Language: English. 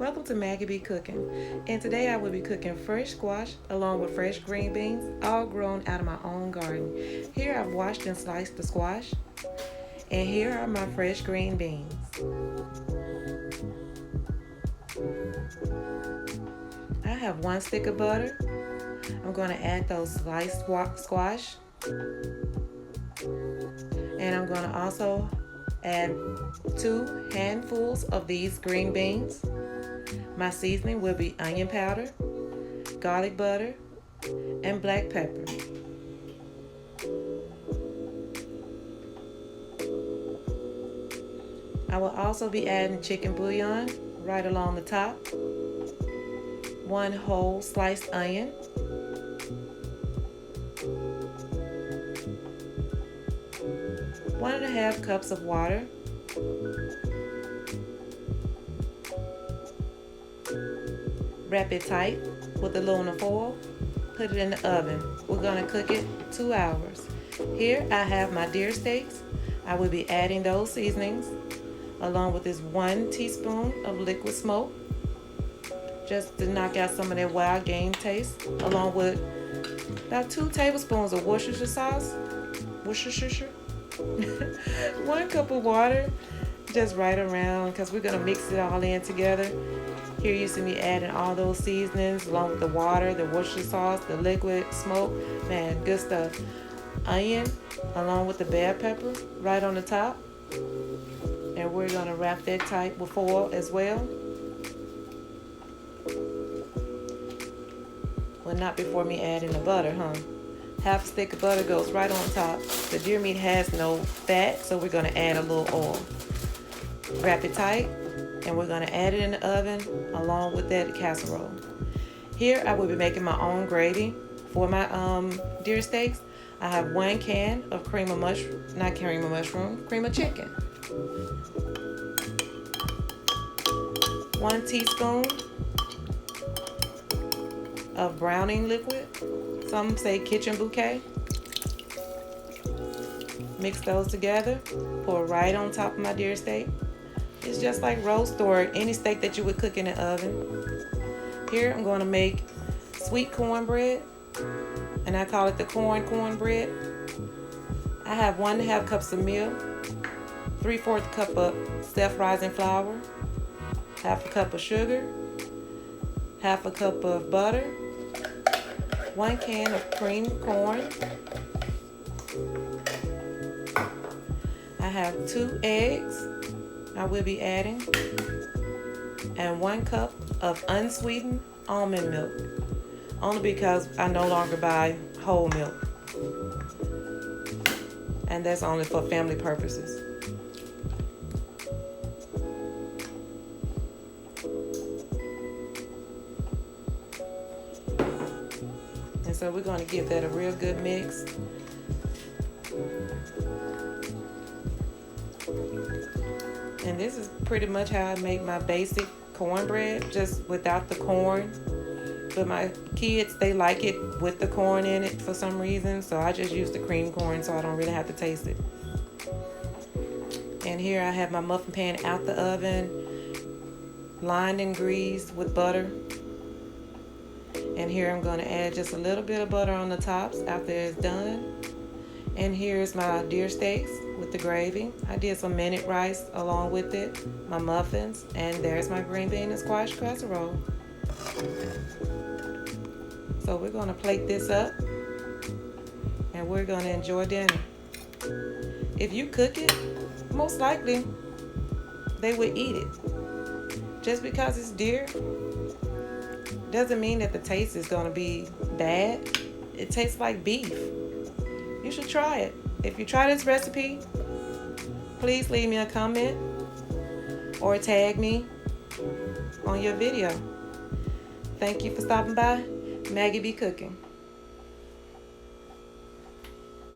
Welcome to Maggie Be Cooking, and today I will be cooking fresh squash along with fresh green beans, all grown out of my own garden. Here I've washed and sliced the squash, and here are my fresh green beans. I have 1 stick of butter. I'm going to add those sliced squash, and I'm going to also add 2 handfuls of these green beans. My seasoning will be onion powder, garlic butter, and black pepper. I will also be adding chicken bouillon right along the top, 1 whole sliced onion, 1½ cups of water, wrap it tight with aluminum foil, put it in the oven. We're going to cook it 2 hours. Here I have my deer steaks. I will be adding those seasonings along with this 1 teaspoon of liquid smoke, just to knock out some of that wild game taste, along with about 2 tablespoons of Worcestershire sauce, 1 cup of water, just right around, because we're going to mix it all in together. Here you see me adding all those seasonings along with the water, the Worcestershire sauce, the liquid smoke. Man, good stuff. Onion along with the bell pepper right on the top. And we're going to wrap that tight with foil as well. Well, not before me adding the butter, huh? 1/2 stick of butter goes right on top. The deer meat has no fat, so we're going to add a little oil. Wrap it tight, and we're going to add it in the oven along with that casserole. Here I will be making my own gravy for my deer steaks. I have 1 can of cream of chicken, 1 teaspoon of browning liquid, some say kitchen bouquet. Mix those together, pour right on top of my deer steak. It's just like roast or any steak that you would cook in the oven. Here I'm going to make sweet cornbread, and I call it the cornbread. I have 1½ cups of milk, 3/4 cup of self-rising flour, 1/2 cup of sugar, 1/2 cup of butter, 1 can of creamed corn. I have 2 eggs I will be adding, and 1 cup of unsweetened almond milk, only because I no longer buy whole milk, and that's only for family purposes. And so we're going to give that a real good mix. And this is pretty much how I make my basic cornbread, just without the corn. But my kids, they like it with the corn in it for some reason, so I just use the cream corn so I don't really have to taste it. And here I have my muffin pan out the oven, lined and greased with butter. And here I'm going to add just a little bit of butter on the tops after it's done. And here's my deer steaks with the gravy. I did some minute rice along with it, my muffins, and there's my green bean and squash casserole. So we're going to plate this up, and we're going to enjoy dinner. If you cook it, most likely they would eat it. Just because it's deer doesn't mean that the taste is going to be bad. It tastes like beef. You should try it. If you try this recipe, please leave me a comment or tag me on your video. Thank you for stopping by. Maggie Be Cooking.